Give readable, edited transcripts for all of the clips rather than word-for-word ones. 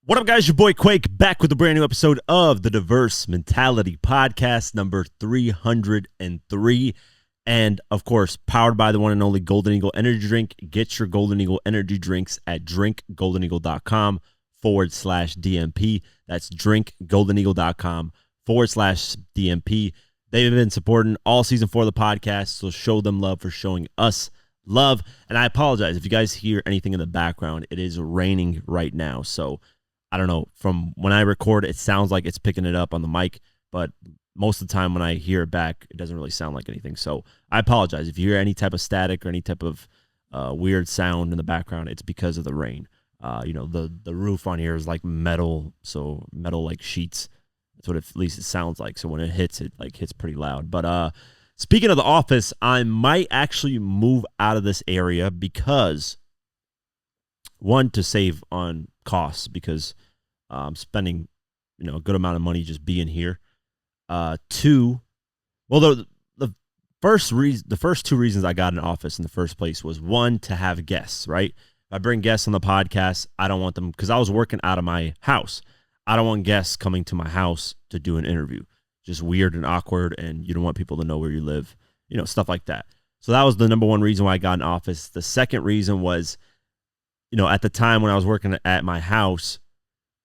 What up, guys? Your boy Quake back with a brand new episode of the Diverse Mentality Podcast, number 303. And, of course, powered by the one and only Golden Eagle Energy Drink. Get your Golden Eagle Energy Drinks at drinkgoldeneagle.com/DMP. That's drinkgoldeneagle.com/DMP. They've been supporting all season 4 of the podcast, so show them love for showing us love. And I apologize if you guys hear anything in the background. It is raining right now, so I don't know, from when I record, it sounds like it's picking it up on the mic, but most of the time when I hear it back, it doesn't really sound like anything. So I apologize. If you hear any type of static or any type of weird sound in the background, it's because of the rain. The roof on here is like metal, so metal like sheets. That's what at least it sounds like. So when it hits pretty loud. But speaking of The Office, I might actually move out of this area because, one, to save on costs, because I'm spending a good amount of money just being here. Two, well, the first two reasons I got an office in the first place was, one, to have guests, right? If I bring guests on the podcast, I don't want them, because I was working out of my house. I don't want guests coming to my house to do an interview. Just weird and awkward, and you don't want people to know where you live, stuff like that. So that was the number one reason why I got an office. The second reason was, at the time when I was working at my house,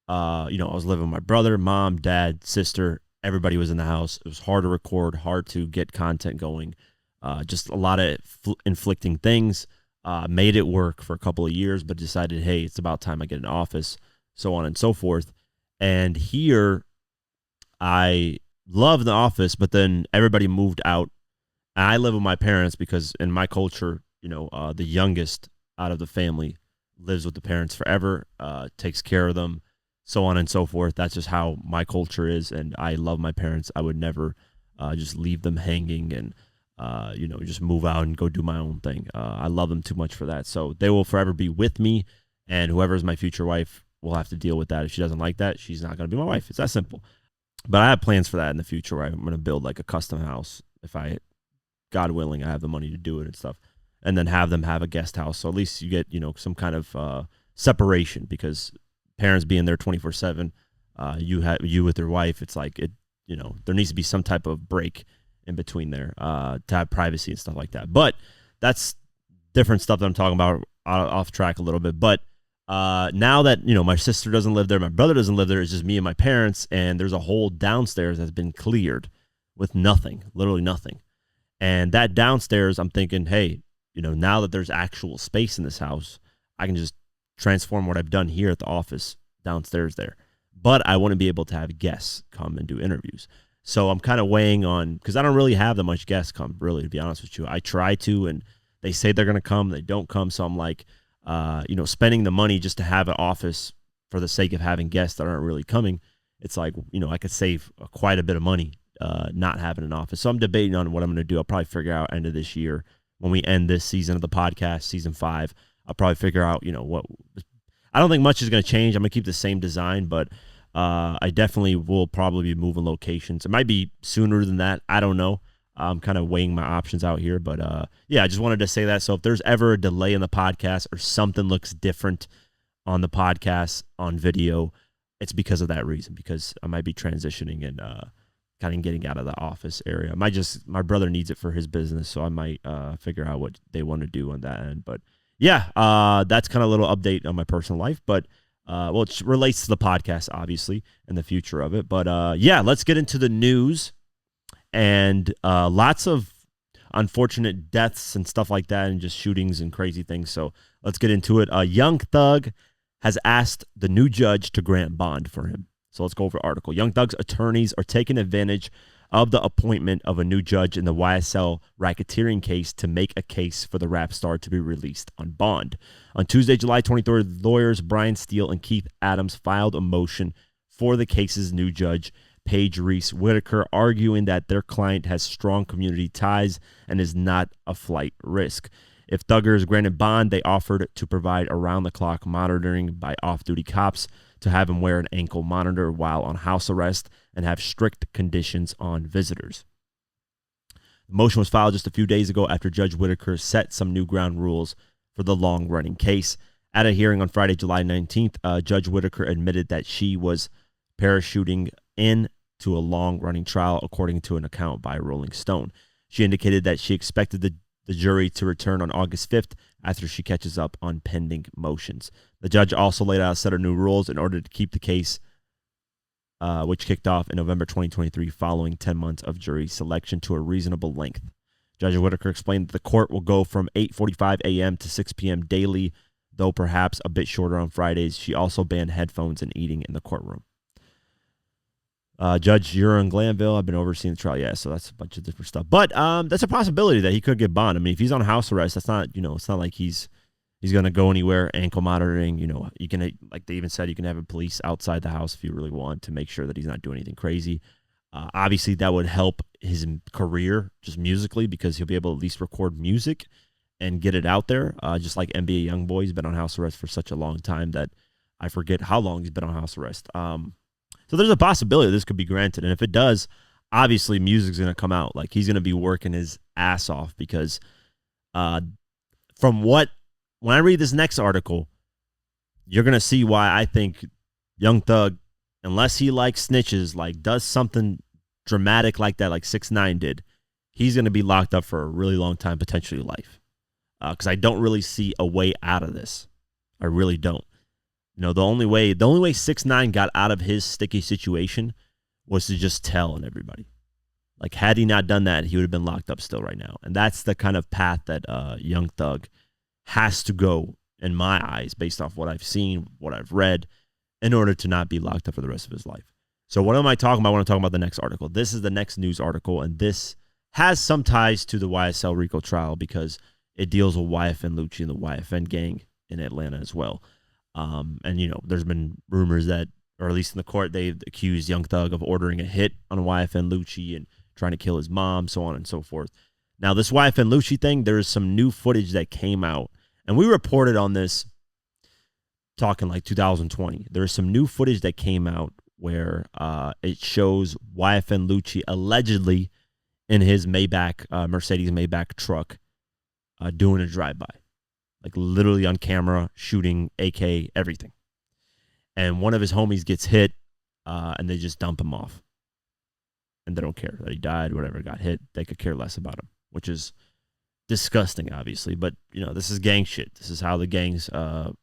I was living with my brother, mom, dad, sister. Everybody was in the house. It was hard to record, hard to get content going. Just a lot of inflicting things. Made it work for a couple of years, but decided, hey, it's about time I get an office, so on and so forth. And here, I love the office, but then everybody moved out. And I live with my parents because in my culture, the youngest out of the family lives with the parents forever, takes care of them, so on and so forth. That's just how my culture is, and I love my parents. I would never just leave them hanging and, just move out and go do my own thing. I love them too much for that. So they will forever be with me, and whoever is my future wife will have to deal with that. If she doesn't like that, she's not going to be my wife. It's that simple. But I have plans for that in the future where I'm going to build like a custom house. If God willing, I have the money to do it and stuff. And then have them have a guest house. So at least you get, some kind of separation, because parents being there 24/7, you with your wife, it's like there needs to be some type of break in between there to have privacy and stuff like that. But that's different stuff that I'm talking about, off track a little bit. But now that, my sister doesn't live there, my brother doesn't live there, it's just me and my parents, and there's a whole downstairs that's been cleared with nothing, literally nothing. And that downstairs, I'm thinking, hey, now that there's actual space in this house, I can just transform what I've done here at the office downstairs there. But I want to be able to have guests come and do interviews. So I'm kind of weighing on, because I don't really have that much guests come, really, to be honest with you. I try to, and they say they're going to come, they don't come. So I'm like, spending the money just to have an office for the sake of having guests that aren't really coming. It's like, I could save quite a bit of money not having an office. So I'm debating on what I'm going to do. I'll probably figure out end of this year, when we end this season of the podcast, season 5, I'll probably figure out, what. I don't think much is going to change. I'm going to keep the same design, but I definitely will probably be moving locations. It might be sooner than that. I don't know. I'm kind of weighing my options out here, but I just wanted to say that. So if there's ever a delay in the podcast or something looks different on the podcast, on video, it's because of that reason, because I might be transitioning and kind of getting out of the office area. My brother needs it for his business, so I might figure out what they want to do on that end. But yeah, that's kind of a little update on my personal life, but it relates to the podcast, obviously, and the future of it. But let's get into the news, and lots of unfortunate deaths and stuff like that, and just shootings and crazy things. So let's get into it. Young Thug has asked the new judge to grant bond for him. So let's go over the article. Young Thug's attorneys are taking advantage of the appointment of a new judge in the YSL racketeering case to make a case for the rap star to be released on bond. On Tuesday, July 23rd, lawyers Brian Steele and Keith Adams filed a motion for the case's new judge, Paige Reese Whitaker, arguing that their client has strong community ties and is not a flight risk. If Thugger is granted bond, they offered to provide around-the-clock monitoring by off-duty cops, to have him wear an ankle monitor while on house arrest, and have strict conditions on visitors. The motion was filed just a few days ago after Judge Whitaker set some new ground rules for the long-running case. At a hearing on Friday, July 19th, Judge Whitaker admitted that she was parachuting into a long-running trial, according to an account by Rolling Stone. She indicated that she expected the jury to return on August 5th after she catches up on pending motions. The judge also laid out a set of new rules in order to keep the case, which kicked off in November 2023 following 10 months of jury selection, to a reasonable length. Judge Whitaker explained that the court will go from 8:45 a.m. to 6 p.m. daily, though perhaps a bit shorter on Fridays. She also banned headphones and eating in the courtroom. Judge Euron Glanville, I've been overseeing the trial. Yeah, so that's a bunch of different stuff. But that's a possibility that he could get bond. I mean, if he's on house arrest, that's not, it's not like he's going to go anywhere. Ankle monitoring, you can, like they even said, you can have a police outside the house if you really want to make sure that he's not doing anything crazy. Obviously, that would help his career just musically, because he'll be able to at least record music and get it out there. Just like NBA Youngboy, he's been on house arrest for such a long time that I forget how long he's been on house arrest. So there's a possibility this could be granted. And if it does, obviously music's going to come out. Like, he's going to be working his ass off, because when I read this next article, you're going to see why I think Young Thug, unless he snitches, does something dramatic like that, like 6ix9ine did, he's going to be locked up for a really long time, potentially life. Because I don't really see a way out of this. I really don't. The only way 6ix9ine got out of his sticky situation was to just tell on everybody. Like, had he not done that, he would have been locked up still right now. And that's the kind of path that Young Thug has to go, in my eyes, based off what I've seen, what I've read, in order to not be locked up for the rest of his life. So what am I talking about? I want to talk about the next article. This is the next news article, and this has some ties to the YSL Rico trial, because it deals with YFN Lucci and the YFN gang in Atlanta as well. And, there's been rumors that, or at least in the court, they've accused Young Thug of ordering a hit on YFN Lucci and trying to kill his mom, so on and so forth. Now, this YFN Lucci thing, there is some new footage that came out, and we reported on this talking like 2020. There is some new footage that came out where it shows YFN Lucci allegedly in his Mercedes Maybach truck doing a drive-by. Like, literally on camera, shooting, AK, everything. And one of his homies gets hit, and they just dump him off. And they don't care that he died, whatever, got hit. They could care less about him, which is disgusting, obviously. But, this is gang shit. This is how the gangs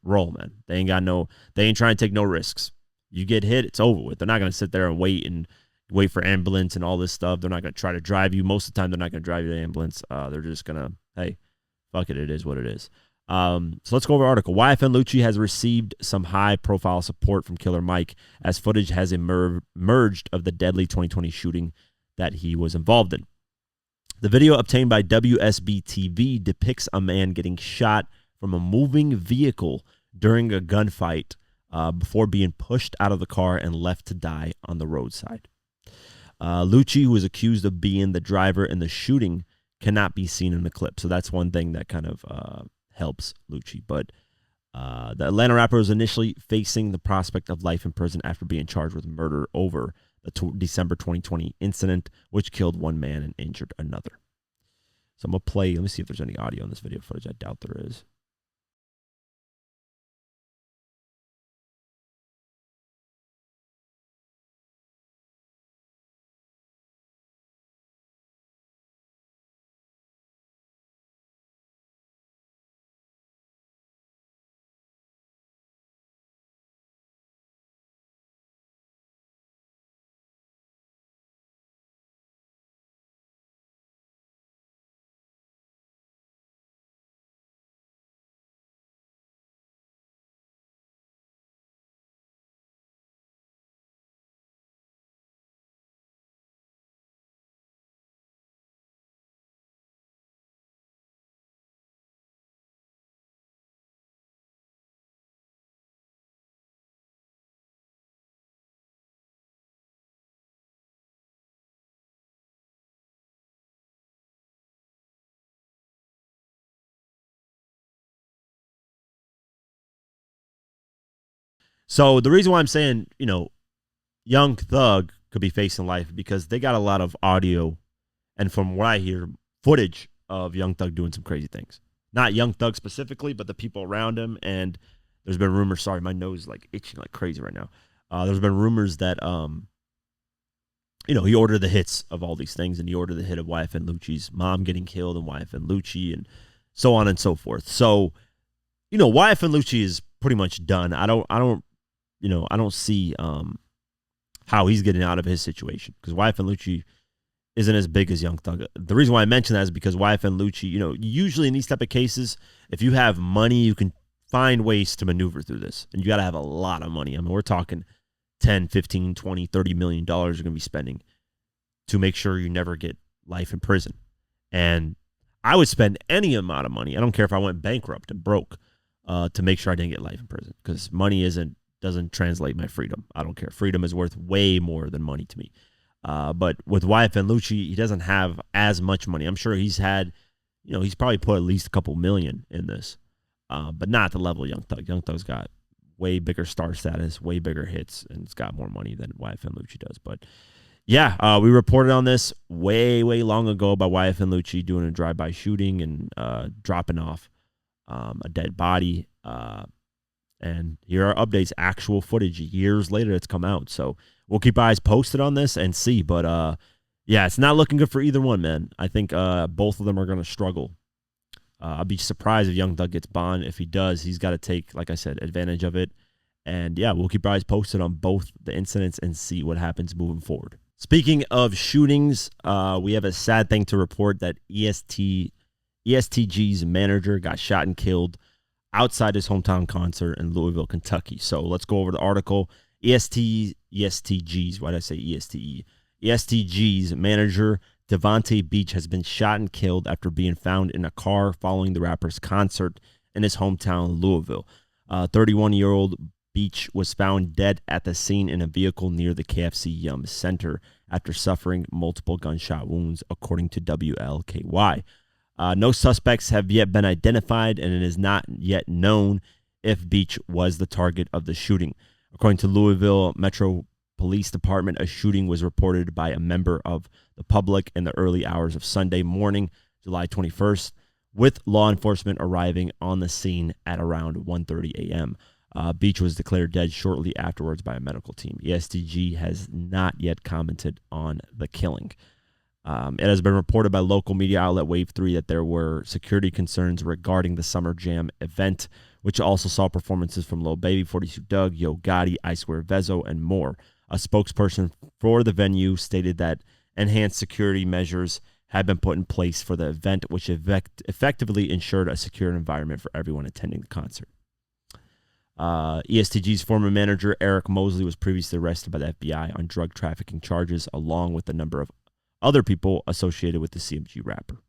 roll, man. They ain't trying to take no risks. You get hit, it's over with. They're not going to sit there and wait for ambulance and all this stuff. They're not going to try to drive you. Most of the time, they're not going to drive you to the ambulance. They're just going to, hey, fuck it, it is what it is. So let's go over the article. YFN Lucci has received some high-profile support from Killer Mike as footage has emerged of the deadly 2020 shooting that he was involved in. The video obtained by WSB-TV depicts a man getting shot from a moving vehicle during a gunfight before being pushed out of the car and left to die on the roadside. Lucci, who is accused of being the driver in the shooting, cannot be seen in the clip. So that's one thing that kind of helps Lucci. But the Atlanta rapper was initially facing the prospect of life in prison after being charged with murder over the December 2020 incident, which killed one man and injured another. So I'm going to play. Let me see if there's any audio in this video footage. I doubt there is. So the reason why I'm saying, Young Thug could be facing life because they got a lot of audio and, from what I hear, footage of Young Thug doing some crazy things. Not Young Thug specifically, but the people around him and There's been rumors. Sorry, my nose is like itching like crazy right now. There's been rumors that he ordered the hits of all these things, and he ordered the hit of YFN Lucci's mom getting killed and YFN Lucci and so on and so forth. So, YFN Lucci is pretty much done. I don't see how he's getting out of his situation, because YFN Lucci isn't as big as Young Thug. The reason why I mention that is because YFN Lucci, usually in these type of cases, if you have money, you can find ways to maneuver through this, and you got to have a lot of money. I mean, we're talking 10, 15, 20, $30 million you're going to be spending to make sure you never get life in prison. And I would spend any amount of money. I don't care if I went bankrupt and broke to make sure I didn't get life in prison, because money doesn't translate my freedom. I don't care. Freedom is worth way more than money to me. But with YFN Lucci, he doesn't have as much money. I'm sure he's had, he's probably put at least a couple million in this, but not at the level of Young Thug. Young Thug's got way bigger star status, way bigger hits, and it's got more money than YFN Lucci does. But yeah, we reported on this way, way long ago about YFN Lucci doing a drive-by shooting and dropping off a dead body. And here are updates, actual footage. Years later, it's come out. So we'll keep eyes posted on this and see. But yeah, it's not looking good for either one, man. I think both of them are going to struggle. I'll be surprised if Young Thug gets bond. If he does, he's got to take, like I said, advantage of it. And yeah, we'll keep our eyes posted on both the incidents and see what happens moving forward. Speaking of shootings, we have a sad thing to report that EST Gee's manager got shot and killed outside his hometown concert in Louisville, Kentucky. So let's go over the article. EST Gee's, why did I say ESTE? EST Gee's manager, Devontae Beach, has been shot and killed after being found in a car following the rapper's concert in his hometown, Louisville. 31-year-old Beach was found dead at the scene in a vehicle near the KFC Yum Center after suffering multiple gunshot wounds, according to WLKY. No suspects have yet been identified, and it is not yet known if Beach was the target of the shooting. According to Louisville Metro Police Department, a shooting was reported by a member of the public in the early hours of Sunday morning, July 21st, with law enforcement arriving on the scene at around 1:30 a.m. Beach was declared dead shortly afterwards by a medical team. EST Gee has not yet commented on the killing. It has been reported by local media outlet Wave 3 that there were security concerns regarding the Summer Jam event, which also saw performances from Lil Baby, 42 Doug, Yo Gotti, I Swear Vezo, and more. A spokesperson for the venue stated that enhanced security measures had been put in place for the event, which effectively ensured a secure environment for everyone attending the concert. EST Gee's former manager, Eric Mosley, was previously arrested by the FBI on drug trafficking charges, along with a number of other people associated with the CMG rapper.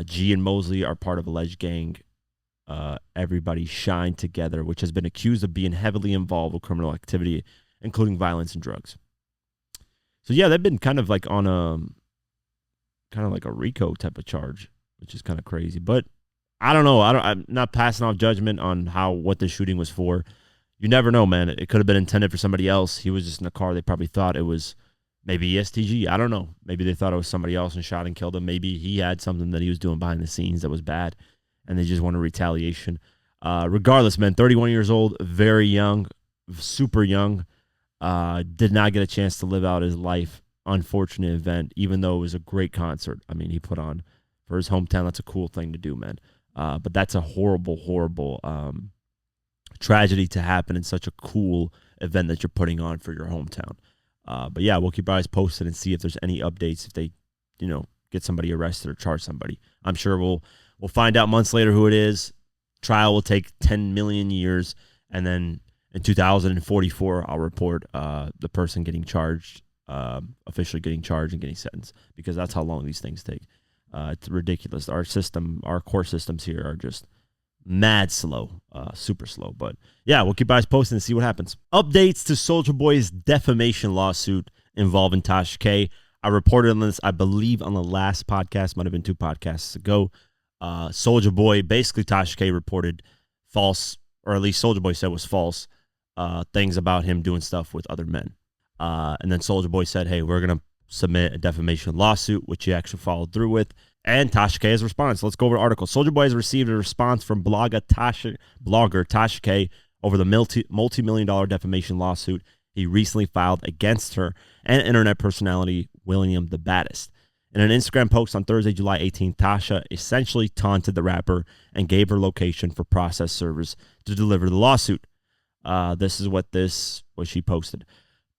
Gee and Mosley are part of alleged gang Everybody Shine Together, which has been accused of being heavily involved with criminal activity, including violence and drugs. So yeah, they've been kind of like on a RICO type of charge, which is kind of crazy. But I don't know. I'm not passing off judgment on what the shooting was for. You never know, man. It could have been intended for somebody else. He was just in a car. They probably thought it was maybe EST Gee. I don't know. Maybe they thought it was somebody else and shot and killed him. Maybe he had something that he was doing behind the scenes that was bad, and they just wanted retaliation. Regardless, man, 31 years old, very young, super young. Did not get a chance to live out his life. Unfortunate event, even though it was a great concert. I mean, he put on for his hometown. That's a cool thing to do, man. But that's a horrible, horrible tragedy to happen in such a cool event that you're putting on for your hometown. But yeah, we'll keep our eyes posted and see if there's any updates, if they, get somebody arrested or charge somebody. I'm sure we'll find out months later who it is. Trial will take 10 million years, and then in 2044, I'll report the person getting charged, officially getting charged and getting sentenced, because that's how long these things take. It's ridiculous. Our core systems here are just mad slow, super slow. But yeah, we'll keep eyes posted and see what happens. Updates to Soulja Boy's defamation lawsuit involving Tasha K. I reported on this, I believe, on the last podcast, might have been 2 podcasts ago. Soulja Boy, basically Tasha K reported false, or at least Soulja Boy said was false, things about him doing stuff with other men. And then Soulja Boy said, hey, we're going to submit a defamation lawsuit, which he actually followed through with. And Tasha K has a response. Let's go over the article. Soulja Boy has received a response from blogger Tasha K over the multi-million-dollar defamation lawsuit he recently filed against her and internet personality William the Baddest. In an Instagram post on Thursday, July 18th, Tasha essentially taunted the rapper and gave her location for process servers to deliver the lawsuit. This is what she posted.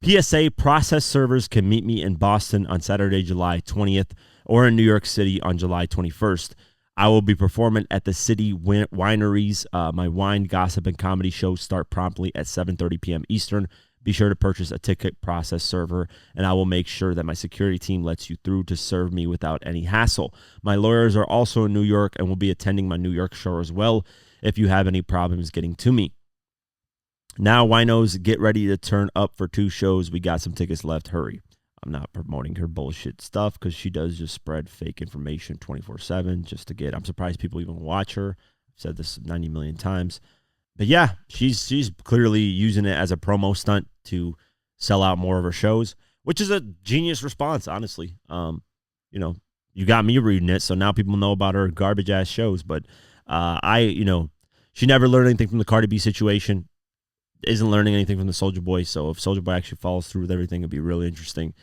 PSA, process servers can meet me in Boston on Saturday, July 20th, or in New York City on July 21st. I will be performing at the City Wineries. My wine, gossip, and comedy shows start promptly at 7:30 p.m. Eastern. Be sure to purchase a ticket process server, and I will make sure that my security team lets you through to serve me without any hassle. My lawyers are also in New York and will be attending my New York show as well if you have any problems getting to me. Now, winos, get ready to turn up for 2 shows. We got some tickets left. Hurry. I'm not promoting her bullshit stuff because she does just spread fake information 24/7 just to get. I'm surprised people even watch her. I've said this 90 million times. But yeah, she's clearly using it as a promo stunt to sell out more of her shows, which is a genius response, honestly. You got me reading it, so now people know about her garbage ass shows. But she never learned anything from the Cardi B situation. Isn't learning anything from the Soulja Boy. So if Soulja Boy actually follows through with everything, it'd be really interesting.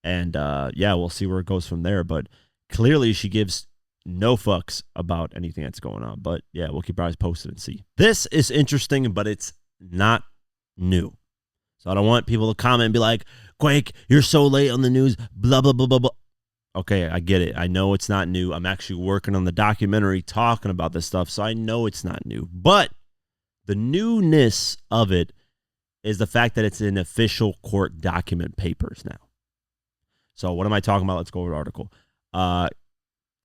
And we'll see where it goes from there. But clearly, she gives no fucks about anything that's going on. But yeah, we'll keep our eyes posted and see. This is interesting, but it's not new. So I don't want people to comment and be like, Quake, you're so late on the news, blah, blah, blah, blah, blah. Okay, I get it. I know it's not new. I'm actually working on the documentary talking about this stuff, so I know it's not new. But the newness of it is the fact that it's in official court document papers now. So what am I talking about? Let's go over the article.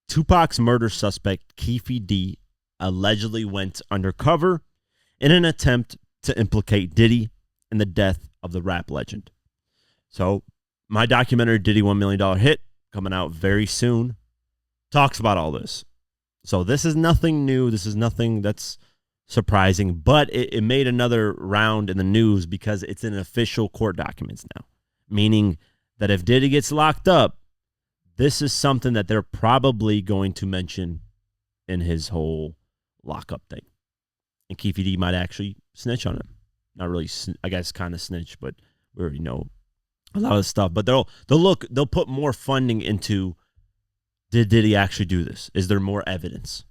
Tupac's murder suspect, Keefe D, allegedly went undercover in an attempt to implicate Diddy in the death of the rap legend. So my documentary, Diddy $1 million Hit, coming out very soon, talks about all this. So this is nothing new. This is nothing that's surprising, but it made another round in the news because it's in official court documents now, meaning that if Diddy gets locked up, this is something that they're probably going to mention in his whole lockup thing. And Keefe D might actually snitch on him. Not really, I guess, kind of snitch, but we already know a lot of stuff. But they'll put more funding into, did Diddy actually do this? Is there more evidence?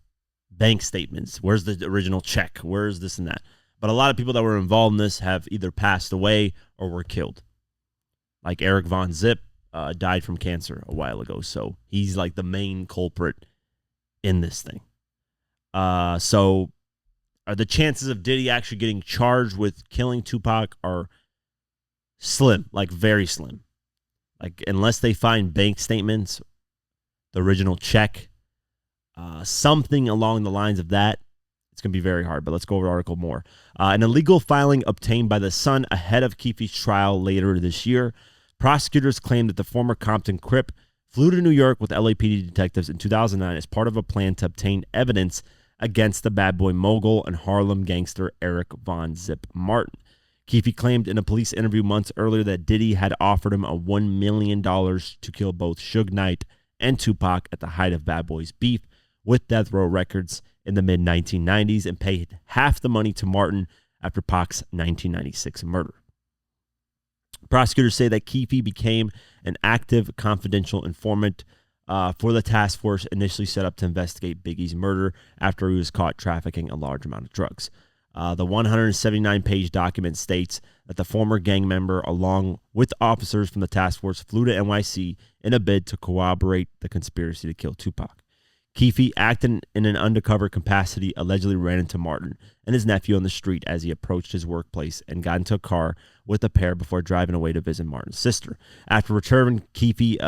Bank statements. Where's the original check? Where's this and that? But a lot of people that were involved in this have either passed away or were killed. Like Eric Von Zip died from cancer a while ago. So he's like the main culprit in this thing. So are the chances of Diddy actually getting charged with killing Tupac are slim, like very slim. Like unless they find bank statements, the original check, something along the lines of that, it's going to be very hard. But let's go over the article more. An illegal filing obtained by the Sun ahead of Keefe's trial later this year. Prosecutors claim that the former Compton Crip flew to New York with LAPD detectives in 2009 as part of a plan to obtain evidence against the bad boy mogul and Harlem gangster Eric Von Zip Martin. Keefe claimed in a police interview months earlier that Diddy had offered him a $1 million to kill both Suge Knight and Tupac at the height of Bad Boy's beef with Death Row Records in the mid-1990s and paid half the money to Martin after Pac's 1996 murder. Prosecutors say that Keefe became an active confidential informant for the task force initially set up to investigate Biggie's murder after he was caught trafficking a large amount of drugs. The 179-page document states that the former gang member, along with officers from the task force, flew to NYC in a bid to corroborate the conspiracy to kill Tupac. Keefe, acting in an undercover capacity, allegedly ran into Martin and his nephew on the street as he approached his workplace and got into a car with the pair before driving away to visit Martin's sister. After returning, Keefe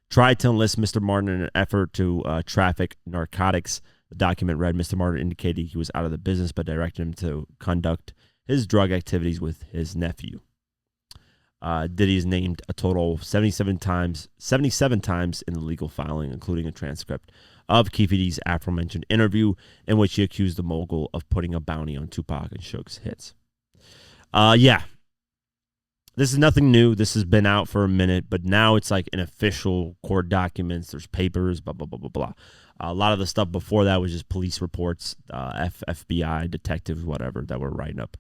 tried to enlist Mr. Martin in an effort to traffic narcotics. The document read, Mr. Martin indicated he was out of the business but directed him to conduct his drug activities with his nephew. Diddy is named a total of 77 times in the legal filing, including a transcript of Keefe D's aforementioned interview in which he accused the mogul of putting a bounty on Tupac and Suge's hits. This is nothing new. This has been out for a minute, but now it's like in official court documents. There's papers, blah, blah, blah, blah, blah. A lot of the stuff before that was just police reports, FBI, detectives, whatever, that were writing up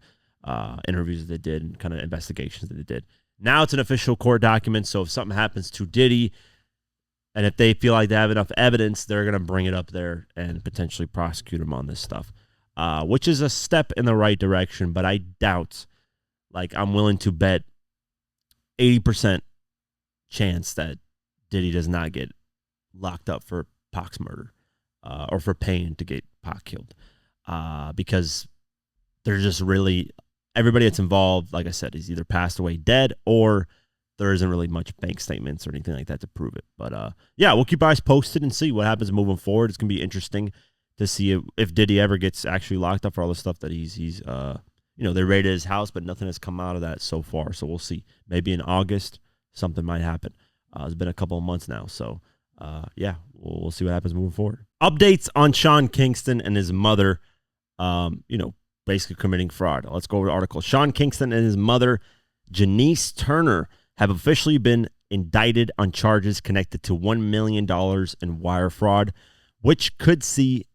interviews that they did and kind of investigations that they did. Now it's an official court document, so if something happens to Diddy, and if they feel like they have enough evidence, they're going to bring it up there and potentially prosecute him on this stuff, which is a step in the right direction, but I doubt, like I'm willing to bet 80% chance that Diddy does not get locked up for Pac's murder or for paying to get Pac killed because they're just really, everybody that's involved, like I said, is either passed away dead or there isn't really much bank statements or anything like that to prove it. But yeah, we'll keep our eyes posted and see what happens moving forward. It's going to be interesting to see if Diddy ever gets actually locked up for all the stuff that he's they raided his house, but nothing has come out of that so far. So we'll see. Maybe in August, something might happen. It's been a couple of months now. So yeah, we'll see what happens moving forward. Updates on Sean Kingston and his mother, basically committing fraud. Let's go over the article. Sean Kingston and his mother, Janice Turner, have officially been indicted on charges connected to $1 million in wire fraud, which could see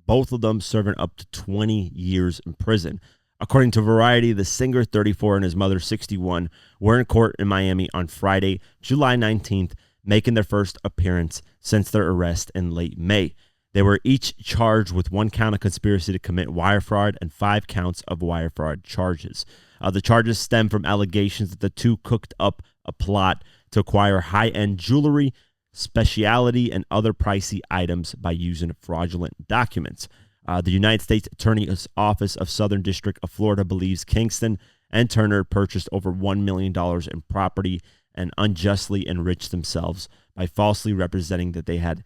both of them serving up to 20 years in prison. According to Variety, the singer, 34, and his mother, 61, were in court in Miami on Friday, July 19th, making their first appearance since their arrest in late May. They were each charged with 1 count of conspiracy to commit wire fraud and 5 counts of wire fraud charges. The charges stem from allegations that the two cooked up a plot to acquire high-end jewelry, specialty, and other pricey items by using fraudulent documents. The United States Attorney's Office of Southern District of Florida believes Kingston and Turner purchased over $1 million in property and unjustly enriched themselves by falsely representing that they had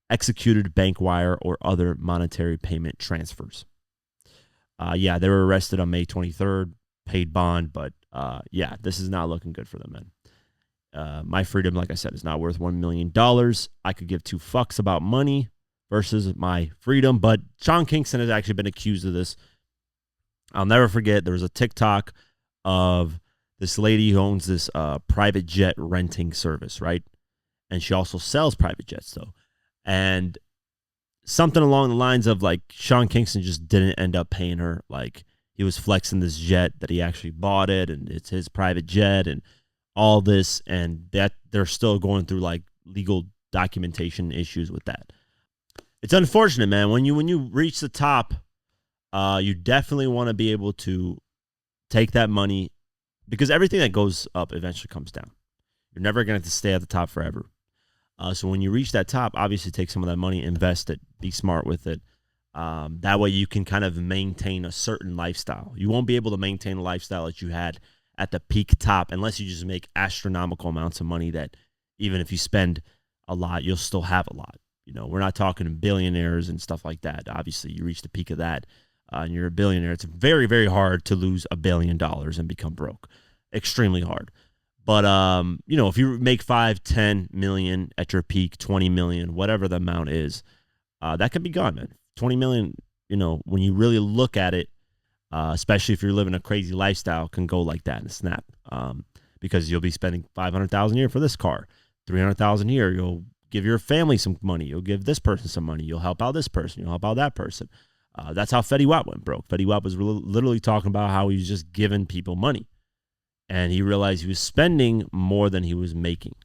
executed bank wire or other monetary payment transfers. They were arrested on May 23rd, paid bond, but this is not looking good for them, man. My freedom, like I said, is not worth $1 million. I could give 2 fucks about money versus my freedom, but Sean Kingston has actually been accused of this. I'll never forget, there was a TikTok of this lady who owns this private jet renting service, right? And she also sells private jets, though. And something along the lines of, like, Sean Kingston just didn't end up paying her. Like, he was flexing this jet that he actually bought it, and it's his private jet and all this, and that they're still going through, like, legal documentation issues with that. It's unfortunate, man. When you reach the top, you definitely want to be able to take that money, because everything that goes up eventually comes down. You're never going to stay at the top forever. So when you reach that top, obviously take some of that money, invest it, be smart with it. That way you can kind of maintain a certain lifestyle. You won't be able to maintain a lifestyle that you had at the peak top unless you just make astronomical amounts of money that even if you spend a lot, you'll still have a lot. We're not talking billionaires and stuff like that. Obviously, you reach the peak of that and you're a billionaire. It's very, very hard to lose $1 billion and become broke. Extremely hard. But, if you make 5, 10 million at your peak, 20 million, whatever the amount is, that can be gone, man. 20 million, when you really look at it, especially if you're living a crazy lifestyle, can go like that in a snap. Because you'll be spending $500,000 a year for this car, $300,000 a year. You'll give your family some money. You'll give this person some money. You'll help out this person. You'll help out that person. That's how Fetty Wap went broke. Fetty Wap was literally talking about how he was just giving people money. And he realized he was spending more than he was making.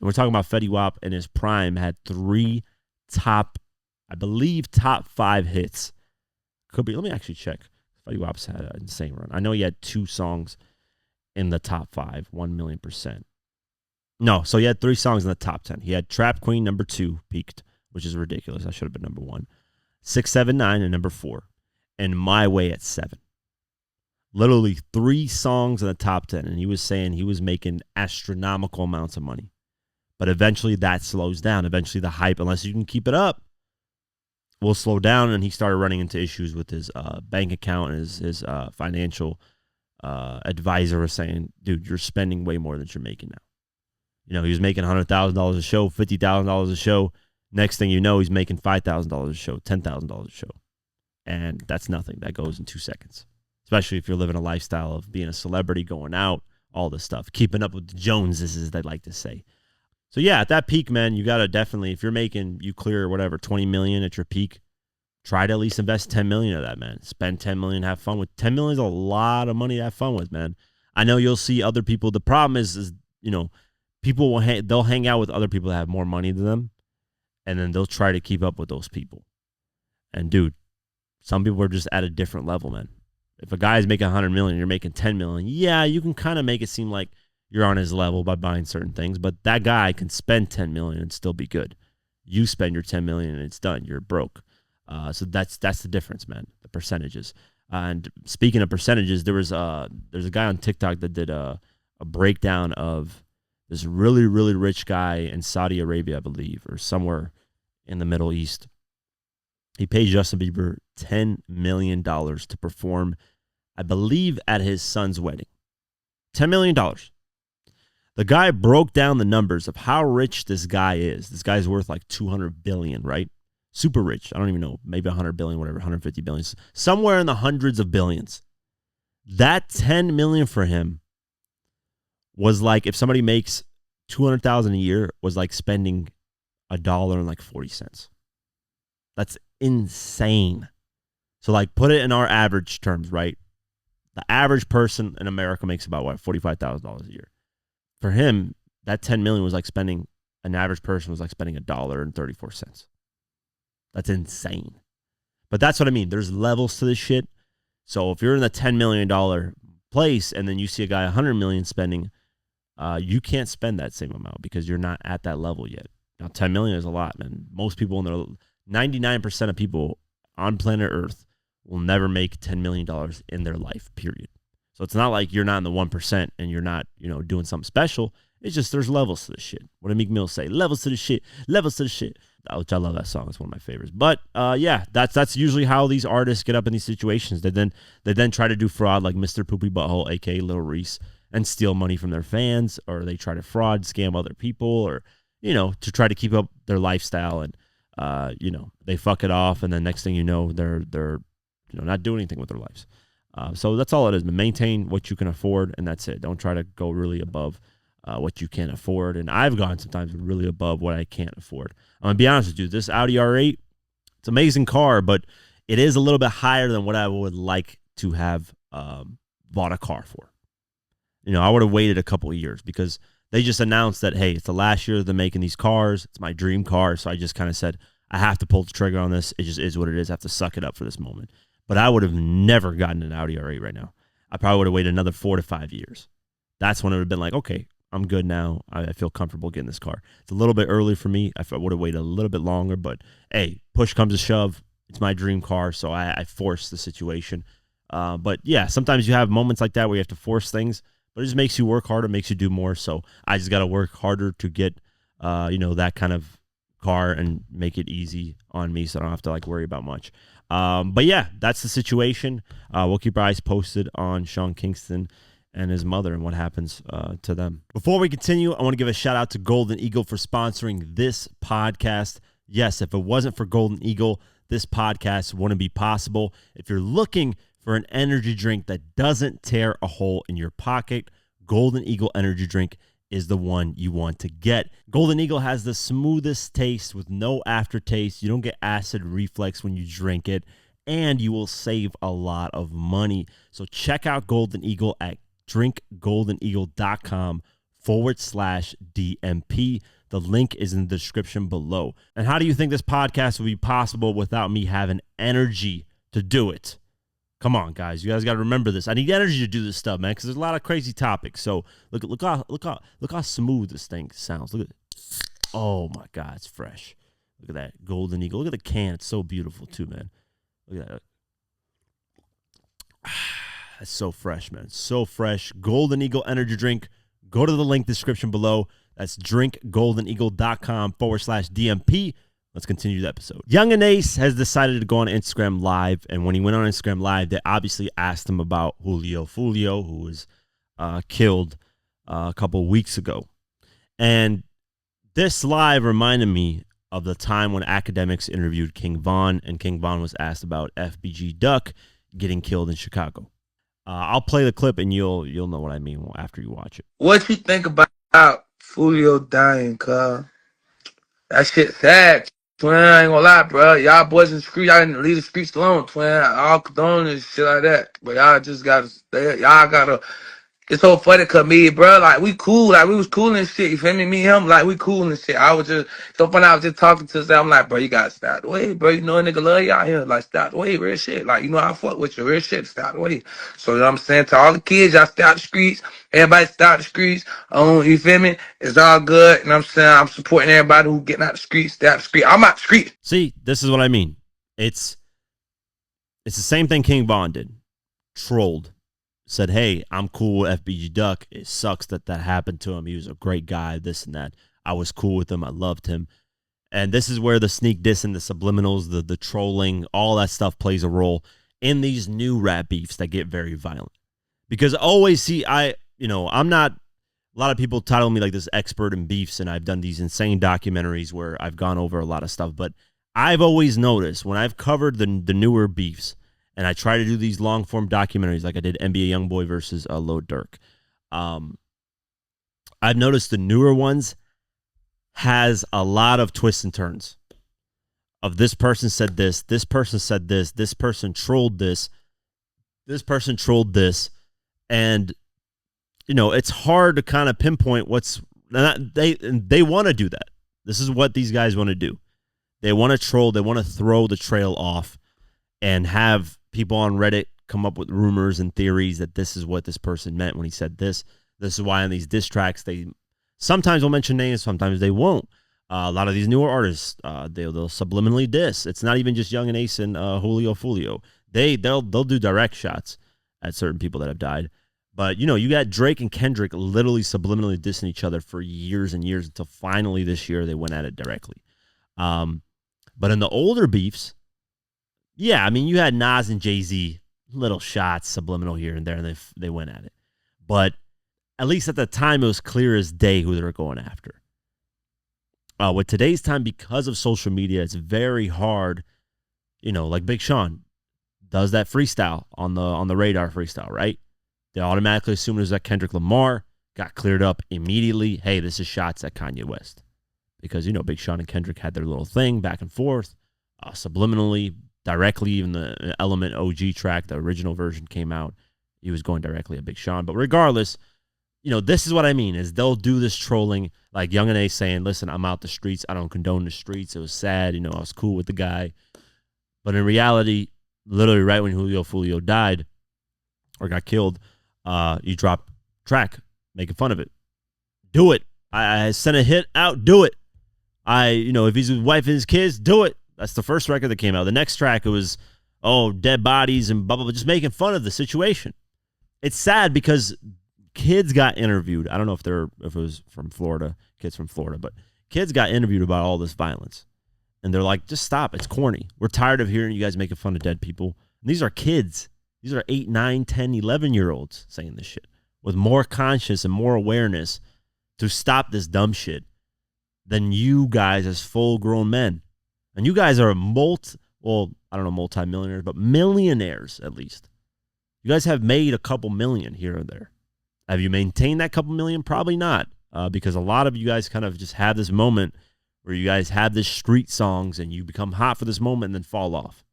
And we're talking about Fetty Wap in his prime had 3 top 5 hits. Could be. Let me actually check. Fetty Wap's had an insane run. I know he had 2 songs in the top 5, 1,000,000%. No, so he had 3 songs in the top 10. He had Trap Queen, number 2, peaked, which is ridiculous. I should have been number 1. 679 and number 4. And My Way at 7. Literally 3 songs in the top 10. And he was saying he was making astronomical amounts of money. But eventually that slows down. Eventually the hype, unless you can keep it up, will slow down. And he started running into issues with his bank account and his financial advisor was saying, dude, you're spending way more than you're making now. He was making $100,000 a show, $50,000 a show. Next thing you know, he's making $5,000 a show, $10,000 a show. And that's nothing. That goes in 2 seconds, especially if you're living a lifestyle of being a celebrity, going out, all this stuff. Keeping up with the Joneses, as they like to say. So yeah, at that peak, man, you got to definitely, if you're making, you clear whatever, 20 million at your peak, try to at least invest 10 million of that, man. Spend 10 million, have fun with. 10 million is a lot of money to have fun with, man. I know you'll see other people. The problem is you know, people will they'll hang out with other people that have more money than them, and then they'll try to keep up with those people. And dude, some people are just at a different level, man. If a guy's making 100 million, you're making 10 million. Yeah, you can kind of make it seem like you're on his level by buying certain things, but that guy can spend 10 million and still be good. You spend your 10 million and it's done. You're broke. So that's the difference, man. The percentages. And speaking of percentages, there's a guy on TikTok that did a breakdown of this really, really rich guy in Saudi Arabia, I believe, or somewhere in the Middle East. He paid Justin Bieber $10 million to perform, I believe, at his son's wedding. $10 million. The guy broke down the numbers of how rich this guy is. This guy's worth like 200 billion, right? Super rich. I don't even know. Maybe 100 billion, whatever, 150 billion. Somewhere in the hundreds of billions. That 10 million for him was like, if somebody makes 200,000 a year, was like spending $1.40. That's insane. So like, put it in our average terms, right? The average person in America makes about what, $45,000 a year. For him, that 10 million was like spending, an average person was like spending $1.34. That's insane. But that's what I mean. There's levels to this shit. So if you're in the $10 million place and then you see a guy 100 million spending, you can't spend that same amount because you're not at that level yet. Now, 10 million is a lot, man. Most people, 99% of people on planet Earth will never make $10 million in their life, period. So it's not like you're not in the 1% and you're not, doing something special. It's just there's levels to this shit. What did Meek Mill say? Levels to the shit. Levels to the shit. Which I love that song. It's one of my favorites. But yeah, that's usually how these artists get up in these situations. They then try to do fraud like Mr. Poopy Butthole, aka Lil Reese, and steal money from their fans, or they try to fraud, scam other people, or to try to keep up their lifestyle, and they fuck it off, and then next thing you know, they're not doing anything with their lives. So that's all it is. Maintain what you can afford, and that's it. Don't try to go really above what you can't afford. And I've gone sometimes really above what I can't afford. I'm going to be honest with you. This Audi R8, it's an amazing car, but it is a little bit higher than what I would like to have bought a car for. I would have waited a couple of years because they just announced that, hey, it's the last year they're making these cars. It's my dream car. So I just kind of said, I have to pull the trigger on this. It just is what it is. I have to suck it up for this moment. But I would have never gotten an Audi R8 right now. I probably would have waited another 4 to 5 years. That's when it would have been like, okay, I'm good now. I feel comfortable getting this car. It's a little bit early for me. I would have waited a little bit longer, but hey, push comes to shove. It's my dream car, so I forced the situation. But yeah, sometimes you have moments like that where you have to force things, but it just makes you work harder, makes you do more. So I just got to work harder to get, that kind of car and make it easy on me so I don't have to worry about much. But yeah, that's the situation. We'll keep our eyes posted on Sean Kingston and his mother and what happens to them. Before we continue, I want to give a shout out to Golden Eagle for sponsoring this podcast. Yes, if it wasn't for Golden Eagle, this podcast wouldn't be possible. If you're looking for an energy drink that doesn't tear a hole in your pocket, Golden Eagle energy drink is the one you want to get. Golden Eagle has the smoothest taste with no aftertaste. You don't get acid reflux when you drink it, and you will save a lot of money. So check out Golden Eagle at drinkgoldeneagle.com/DMP. The link is in the description below. And how do you think this podcast would be possible without me having energy to do it? Come on, guys. You guys got to remember this. I need energy to do this stuff, man, because there's a lot of crazy topics. So look how smooth this thing sounds. Look at it. Oh my God, it's fresh. Look at that Golden Eagle. Look at the can. It's so beautiful too, man. Look at that. That's so fresh, man. So fresh. Golden Eagle energy drink. Go to the link description below. That's drinkgoldeneagle.com/DMP. Let's continue the episode. Yungeen Ace has decided to go on Instagram Live, and when he went on Instagram Live, they obviously asked him about Foolio, who was killed a couple weeks ago. And this live reminded me of the time when academics interviewed King Von, and King Von was asked about FBG Duck getting killed in Chicago. I'll play the clip and you'll know what I mean after you watch it. What you think about Foolio dying, cuz? That shit sad, twin. I ain't gonna lie, bro. Y'all boys in the street, y'all didn't leave the streets alone, twin. All condone and shit like that. But y'all just gotta stay. Y'all gotta. It's so funny cause me, bro, like we cool, like we was cool and shit. You feel me? Me and him, like we cool and shit. I was just so funny. I was just talking to him. I'm like, bro, you gotta stop the way, bro. You know a nigga love you out here. Like stop the way, real shit. Like you know I fuck with you, real shit. Stop the way. So you know what I'm saying to all the kids, y'all stay out the streets. Everybody stay out the streets. You feel me? It's all good. And I'm saying I'm supporting everybody who getting out the streets. Stay out the street. I'm out the street. See, this is what I mean. It's the same thing King Von did. Trolled. Said, hey, I'm cool with FBG Duck. It sucks that happened to him. He was a great guy, this and that. I was cool with him. I loved him. And this is where the sneak diss and the subliminals, the trolling, all that stuff plays a role in these new rap beefs that get very violent. Because always see, I'm not, a lot of people title me like this expert in beefs, and I've done these insane documentaries where I've gone over a lot of stuff. But I've always noticed when I've covered the newer beefs, and I try to do these long form documentaries like I did NBA Youngboy versus Lil Durk. I've noticed the newer ones has a lot of twists and turns. Of this person said this person said this person trolled this person trolled this, and it's hard to kind of pinpoint what's they want to do that. This is what these guys want to do. They want to troll. They want to throw the trail off and have people on Reddit come up with rumors and theories that this is what this person meant when he said this. This is why on these diss tracks, they sometimes will mention names, sometimes they won't. A lot of these newer artists, they'll subliminally diss. It's not even just Yungeen Ace and Foolio. They'll do direct shots at certain people that have died. But, you got Drake and Kendrick literally subliminally dissing each other for years and years until finally this year they went at it directly. But in the older beefs, yeah, I mean, you had Nas and Jay-Z, little shots, subliminal here and there, and they went at it. But at least at the time, it was clear as day who they were going after. With today's time, because of social media, it's very hard, like Big Sean does that freestyle on the radar freestyle, right? They automatically assume it was at Kendrick Lamar, got cleared up immediately. Hey, this is shots at Kanye West. Because, Big Sean and Kendrick had their little thing back and forth, subliminally, directly. Even the Element OG track, the original version came out, he was going directly at Big Sean. But regardless, this is what I mean, is they'll do this trolling, like Yungeen Ace saying, listen, I'm out the streets. I don't condone the streets. It was sad. I was cool with the guy. But in reality, literally right when Foolio died or got killed, you drop track making fun of it. Do it. I sent a hit out. Do it. If he's with his wife and his kids, do it. That's the first record that came out. The next track, it was, dead bodies and blah, blah, blah, just making fun of the situation. It's sad because kids got interviewed. I don't know if it was from Florida, kids from Florida, but kids got interviewed about all this violence. And they're like, just stop. It's corny. We're tired of hearing you guys making fun of dead people. And these are kids. These are 8, 9, 10, 11-year-olds saying this shit with more conscience and more awareness to stop this dumb shit than you guys as full-grown men. And you guys are multi-millionaires, but millionaires at least. You guys have made a couple million here or there. Have you maintained that couple million? Probably not, because a lot of you guys kind of just have this moment where you guys have this street songs and you become hot for this moment and then fall off.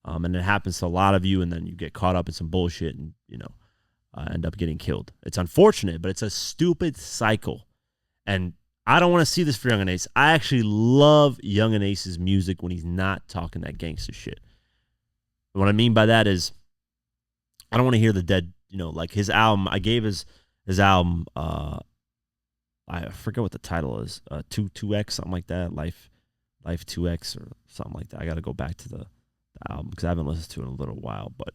And it happens to a lot of you, and then you get caught up in some bullshit and, end up getting killed. It's unfortunate, but it's a stupid cycle. And I don't want to see this for Yungeen Ace. I actually love Yungeen Ace's music when he's not talking that gangster shit. What I mean by that is I don't want to hear the dead, like his album. I gave his album, I forget what the title is, 2X, something like that, Life 2X or something like that. I got to go back to the album because I haven't listened to it in a little while, but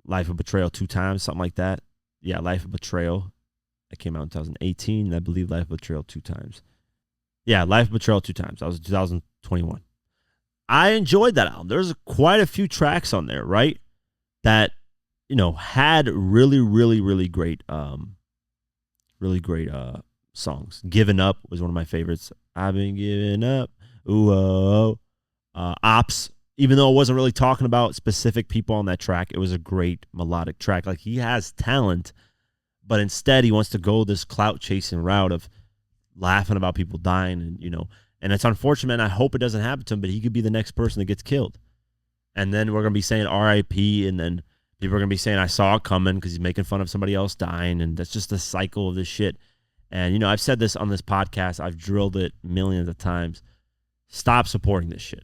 Life of Betrayal 2 times, something like that. Yeah, Life of Betrayal. That came out in 2018, and I believe Life of Betrayal 2 times. Yeah, Life of Betrayal 2 times. That was 2021. I enjoyed that album. There's quite a few tracks on there, right? That, had really, really, really great songs. Given Up was one of my favorites. I've been giving up. Ooh, oh, oh. Ops, even though it wasn't really talking about specific people on that track, it was a great melodic track. Like, he has talent, but instead he wants to go this clout chasing route of laughing about people dying, and it's unfortunate, and I hope it doesn't happen to him, but he could be the next person that gets killed. And then we're going to be saying RIP, and then people are going to be saying I saw it coming because he's making fun of somebody else dying, and that's just the cycle of this shit. And, I've said this on this podcast. I've drilled it millions of times. Stop supporting this shit.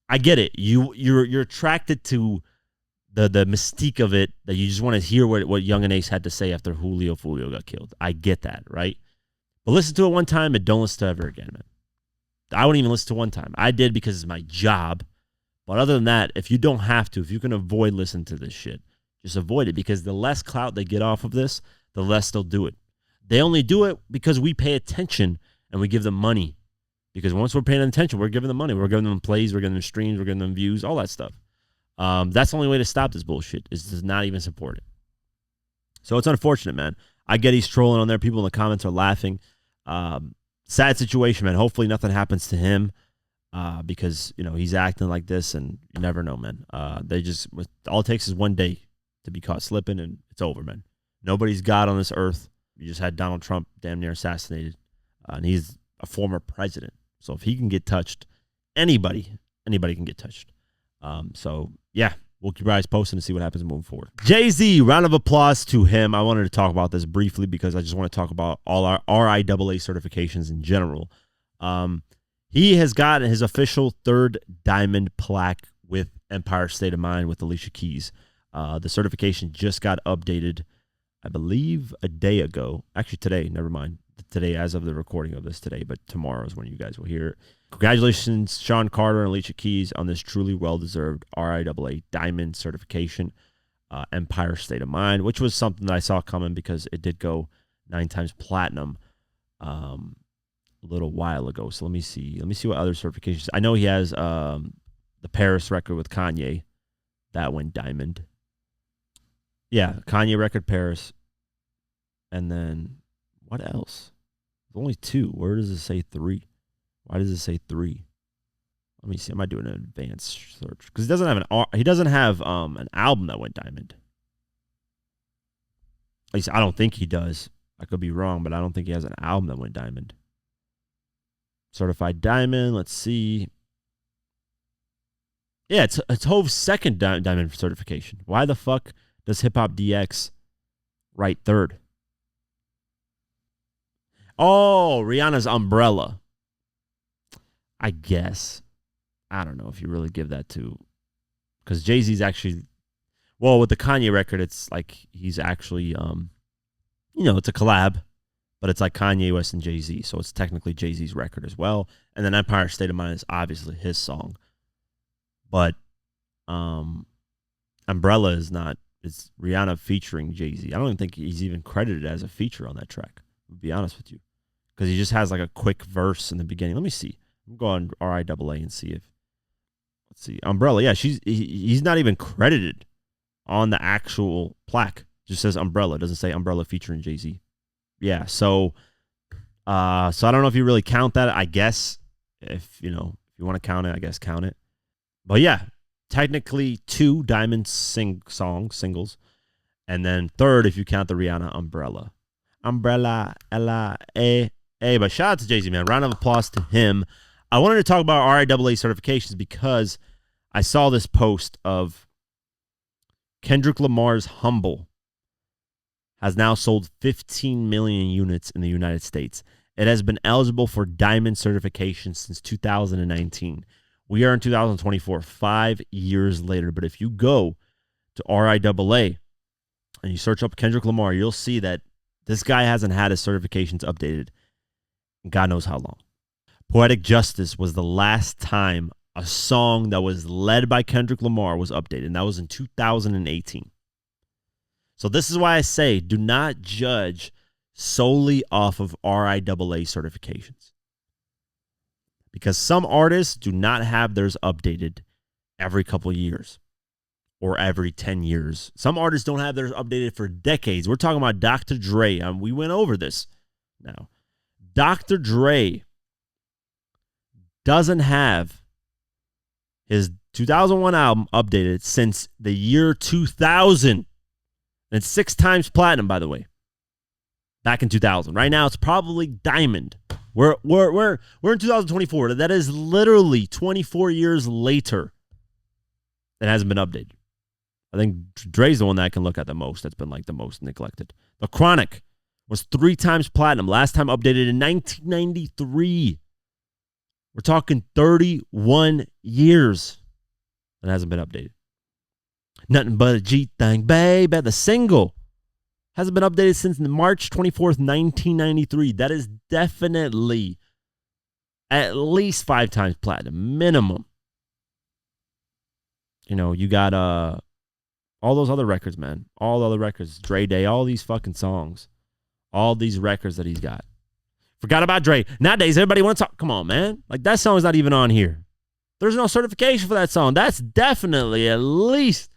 I get it. You're attracted to the mystique of it, that you just want to hear what Yungeen Ace had to say after Foolio got killed. I get that, right? But listen to it one time and don't listen to it ever again, man. I wouldn't even listen to it one time. I did because it's my job. But other than that, if you don't have to, if you can avoid listening to this shit, just avoid it, because the less clout they get off of this, the less they'll do it. They only do it because we pay attention and we give them money. Because once we're paying attention, we're giving them money. We're giving them plays, we're giving them streams, we're giving them views, all that stuff. That's the only way to stop this bullshit, is to not even support it. So it's unfortunate, man. I get he's trolling on there. People in the comments are laughing. Sad situation, man. Hopefully nothing happens to him, because, he's acting like this, and you never know, man. All it takes is one day to be caught slipping, and it's over, man. Nobody's God on this earth. You just had Donald Trump damn near assassinated, and he's a former president. So if he can get touched, anybody can get touched. So, yeah, we'll keep our eyes posted and see what happens moving forward. Jay-Z, round of applause to him. I wanted to talk about this briefly because I just want to talk about all our RIAA certifications in general. He has got his official 3rd diamond plaque with Empire State of Mind with Alicia Keys. The certification just got updated, I believe, a day ago. Actually, today, never mind. Today, as of the recording of this today, but tomorrow is when you guys will hear it. Congratulations, Sean Carter and Alicia Keys, on this truly well-deserved RIAA diamond certification, Empire State of Mind, which was something that I saw coming because it did go 9 times platinum a little while ago. So let me see what other certifications. I know he has the Paris record with Kanye. That went diamond. Yeah, Kanye record, Paris. And then what else? There's only 2. Where does it say 3? Why does it say 3? Let me see. I might do an advanced search because he doesn't have an album that went diamond. At least I don't think he does. I could be wrong, but I don't think he has an album that went diamond. Certified diamond. Let's see. Yeah, it's Hove's 2nd diamond certification. Why the fuck does Hip Hop DX write 3rd? Oh, Rihanna's Umbrella. I guess. I don't know if you really give that to, because Jay-Z's actually, well, with the Kanye record, it's like he's actually, it's a collab, but it's like Kanye West and Jay-Z, so it's technically Jay-Z's record as well. And then Empire State of Mind is obviously his song, but Umbrella is not. It's Rihanna featuring Jay-Z. I don't even think he's even credited as a feature on that track, to be honest with you, because he just has like a quick verse in the beginning. Let me see. I'm going RIAA and see if. Let's see. Umbrella. Yeah, he's not even credited on the actual plaque. It just says Umbrella. It doesn't say Umbrella featuring Jay-Z. Yeah, so I don't know if you really count that. I guess if you want to count it, I guess count it. But yeah, technically 2 diamond singles, and then 3rd if you count the Rihanna Umbrella. Umbrella, L-A-A. But shout out to Jay-Z, man. Round of applause to him. I wanted to talk about RIAA certifications because I saw this post of Kendrick Lamar's Humble has now sold 15 million units in the United States. It has been eligible for diamond certification since 2019. We are in 2024, 5 years later. But if you go to RIAA and you search up Kendrick Lamar, you'll see that this guy hasn't had his certifications updated in God knows how long. Poetic Justice was the last time a song that was led by Kendrick Lamar was updated, and that was in 2018. So this is why I say do not judge solely off of RIAA certifications, because some artists do not have theirs updated every couple of years or every 10 years. Some artists don't have theirs updated for decades. We're talking about Dr. Dre. We went over this now. Dr. Dre doesn't have his 2001 album updated since the year 2000. And 6 times platinum, by the way. Back in 2000. Right now, it's probably diamond. We're in 2024. That is literally 24 years later. It hasn't been updated. I think Dre's the one that I can look at the most. That's been like the most neglected. The Chronic was 3 times platinum. Last time updated in 1993. We're talking 31 years. It hasn't been updated. Nothing But a G Thing, baby. The single hasn't been updated since March 24th, 1993. That is definitely at least 5 times platinum, minimum. You know, you got all those other records, man. All the other records. Dre Day, all these fucking songs. All these records that he's got. Forgot about Dre. Nowadays, everybody wants to talk. Come on, man. Like, that song's not even on here. There's no certification for that song. That's definitely at least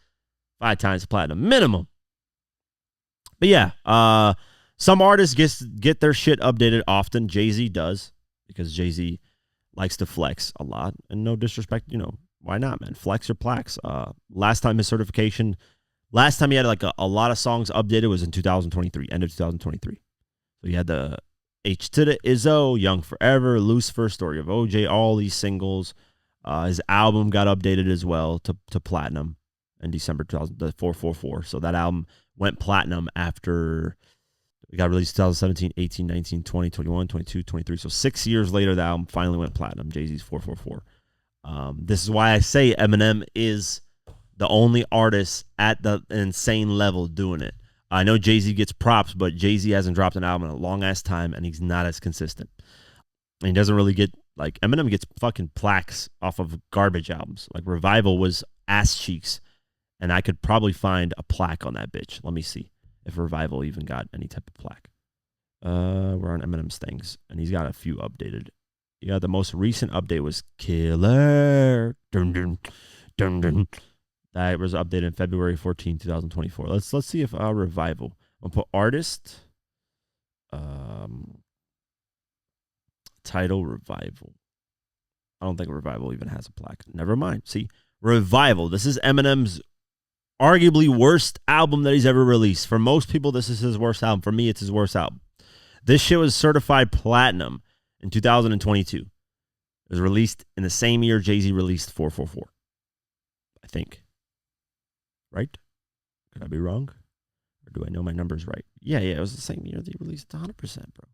5 times platinum, minimum. But yeah, some artists get their shit updated often. Jay-Z does, because Jay-Z likes to flex a lot. And no disrespect, you know, why not, man? Flex your plaques. Last time his certification, last time he had like a lot of songs updated was in 2023, end of 2023. So he had the H to the Izzo, Young Forever, Lucifer, Story of OJ, all these singles. His album got updated as well to platinum in December 2000, the 444. So that album went platinum after it got released 2017, 18, 19, 20, 21, 22, 23. So 6 years later, the album finally went platinum, Jay-Z's 444. This is why I say Eminem is the only artist at the insane level doing it. I know Jay-Z gets props, but Jay-Z hasn't dropped an album in a long-ass time, and he's not as consistent. And he doesn't really get, like, Eminem gets fucking plaques off of garbage albums. Like, Revival was ass cheeks, and I could probably find a plaque on that bitch. Let me see if Revival even got any type of plaque. We're on Eminem's things, and he's got a few updated. Yeah, the most recent update was Killer. Dun, dun, dun, dun. That was updated in February 14, 2024. Let's see if Revival. I'll put artist. Title Revival. I don't think Revival even has a plaque. Never mind. See, Revival. This is Eminem's arguably worst album that he's ever released. For most people, this is his worst album. For me, it's his worst album. This shit was certified platinum in 2022. It was released in the same year Jay-Z released 444. I think. Right? Could I be wrong? Or do I know my numbers right? Yeah, it was the same year they released 100%, bro.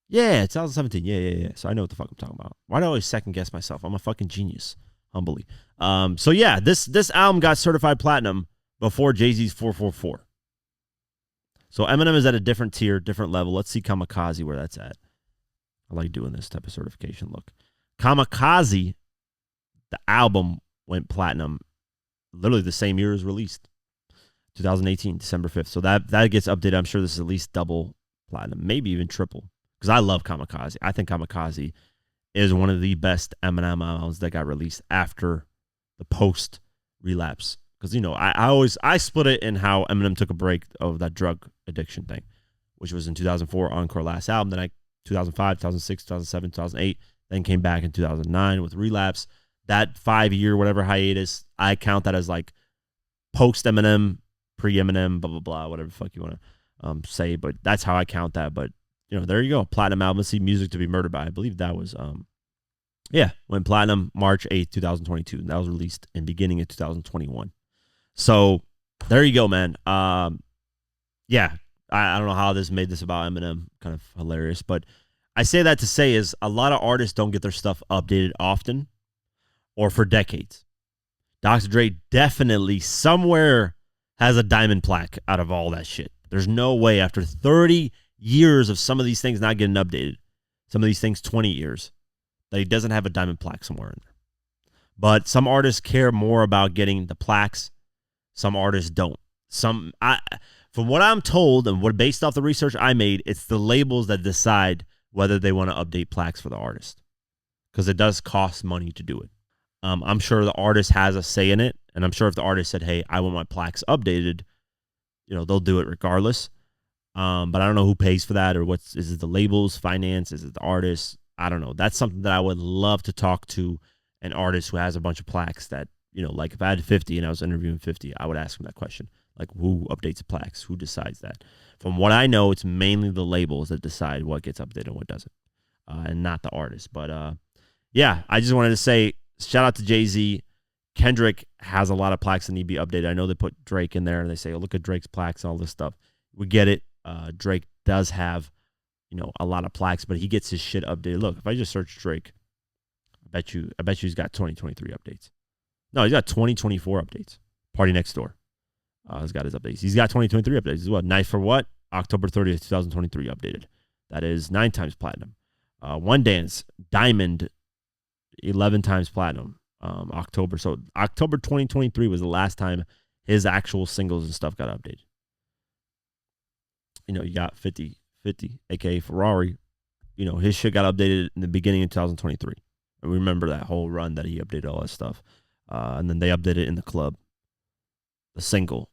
Yeah, 2017. Yeah. So I know what the fuck I'm talking about. Why do I always second guess myself? I'm a fucking genius, humbly. So yeah, this album got certified platinum before Jay-Z's 444. So Eminem is at a different tier, different level. Let's see Kamikaze where that's at. I like doing this type of certification look. Kamikaze, the album went platinum literally the same year as released. 2018, December 5th. So that gets updated. I'm sure this is at least double platinum, maybe even triple. Because I love Kamikaze. I think Kamikaze is one of the best Eminem albums that got released after the post relapse. Because, you know, I split it in how Eminem took a break of that drug addiction thing, which was in 2004, Encore last album. Then 2005, 2006, 2007, 2008, then came back in 2009 with Relapse. That 5-year whatever hiatus, I count that as like post Eminem, pre Eminem, blah blah blah, whatever the fuck you want to say. But that's how I count that. But you know, there you go, platinum album. Let's see, Music to be Murdered by. I believe that was went platinum March 8th, 2022. That was released in beginning of 2021. So there you go, man. Yeah, I don't know how this made this about Eminem. Kind of hilarious, but I say that to say is a lot of artists don't get their stuff updated often or for decades. Dr. Dre definitely somewhere has a diamond plaque out of all that shit. There's no way after 30 years of some of these things not getting updated, some of these things 20 years, that he doesn't have a diamond plaque somewhere in there. But some artists care more about getting the plaques. Some artists don't. From what I'm told and what based off the research I made, it's the labels that decide whether they want to update plaques for the artist, because it does cost money to do it. I'm sure the artist has a say in it, and I'm sure if the artist said, "Hey, I want my plaques updated," you know, they'll do it regardless. But I don't know who pays for that, or is it the labels, finance, is it the artist? I don't know. That's something that I would love to talk to an artist who has a bunch of plaques that like if I had 50 and I was interviewing 50, I would ask him that question. Like, who updates the plaques? Who decides that? From what I know, it's mainly the labels that decide what gets updated and what doesn't, and not the artist. But yeah, I just wanted to say shout out to Jay-Z. Kendrick has a lot of plaques that need to be updated. I know they put Drake in there and they say, oh, look at Drake's plaques and all this stuff. We get it. Drake does have, a lot of plaques, but he gets his shit updated. Look, if I just search Drake, I bet you he's got 2023 updates. No, he's got 2024 updates. Party Next Door. He's got his updates. He's got 2023 updates as well. Night for What? October 30th, 2023 updated. That is 9 times platinum. One Dance, Diamond, 11 times platinum. October. So October 2023 was the last time his actual singles and stuff got updated. You got 50, aka Ferrari. His shit got updated in the beginning of 2023. And we remember that whole run that he updated all that stuff. And then they updated it in the club, the single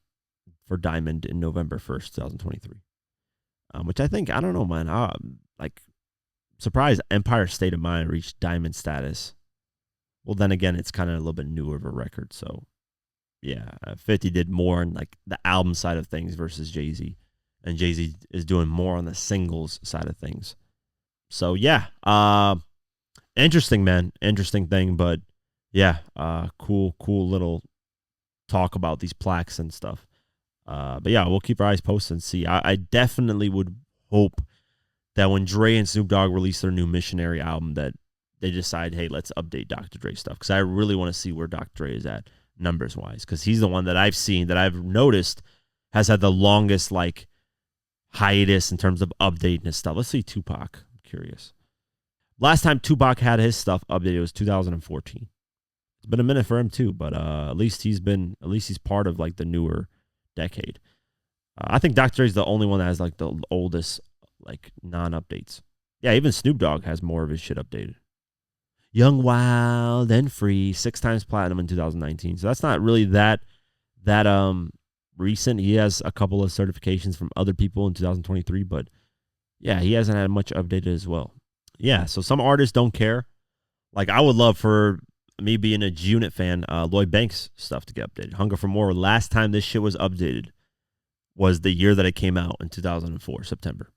for Diamond in November 1st, 2023. Which I think, I don't know, man. Surprised Empire State of Mind reached Diamond status. Well, then again, it's kind of a little bit newer of a record. So, yeah, 50 did more on like the album side of things versus Jay-Z. And Jay-Z is doing more on the singles side of things. So, yeah. Interesting, man. Interesting thing. But, yeah, cool little talk about these plaques and stuff. But, yeah, we'll keep our eyes posted and see. I definitely would hope that when Dre and Snoop Dogg release their new Missionary album that they decide, hey, let's update Dr. Dre stuff. Because I really want to see where Dr. Dre is at numbers-wise. Because he's the one that I've seen, that I've noticed, has had the longest, hiatus in terms of updating his stuff. Let's see Tupac. I'm curious. Last time Tupac had his stuff updated was 2014. It's been a minute for him, too. But at least he's part of, the newer decade. I think Dr. Dre's the only one that has, the oldest, non-updates. Yeah, even Snoop Dogg has more of his shit updated. Young, Wild, and Free, 6 times platinum in 2019. So that's not really that recent. He has a couple of certifications from other people in 2023, but yeah, he hasn't had much updated as well. Yeah, so some artists don't care. I would love, for me being a G-Unit fan, Lloyd Banks stuff to get updated. Hunger for More, last time this shit was updated was the year that it came out in 2004, September.